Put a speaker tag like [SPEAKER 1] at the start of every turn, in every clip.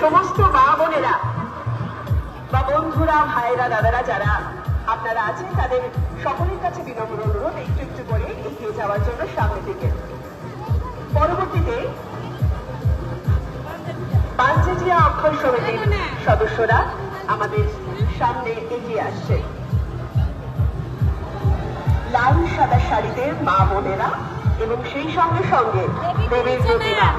[SPEAKER 1] সমস্ত মা বোনেরা বা বন্ধুরা, ভাইয়েরা, দাদারা যারা আপনারা আছেন, তাদের সকলের কাছে বিনম্র অনুরোধ একটু একটু করে এগিয়ে যাওয়ার জন্য সামনে থেকে। পরবর্তীতে পাঞ্চেটিয়া অক্ষর সমিতির সদস্যরা আমাদের সামনে এগিয়ে আসছে। লাল সাদা শাড়িতে মা বোনেরা এবং সেই সঙ্গে সঙ্গে দেবীর প্রতিমা।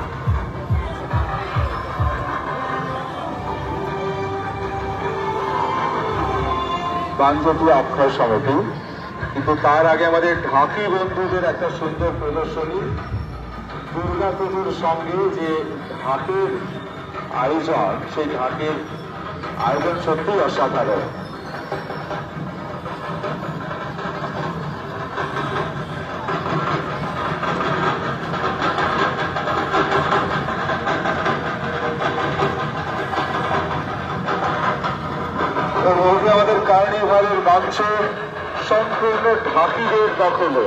[SPEAKER 2] পাঞ্চেটিয়া অক্ষর সমিতি, কিন্তু তার আগে আমাদের ঢাকি বন্ধুদের একটা সুন্দর প্রদর্শনী। দুর্গা পুজোর সঙ্গে যে ঢাকের আয়োজন, সেই ঢাকের আয়োজন সত্যিই অসাধারণ। আমাদের কার্নিভালের মঞ্চ সম্পূর্ণ ঢাকিদের দখলে।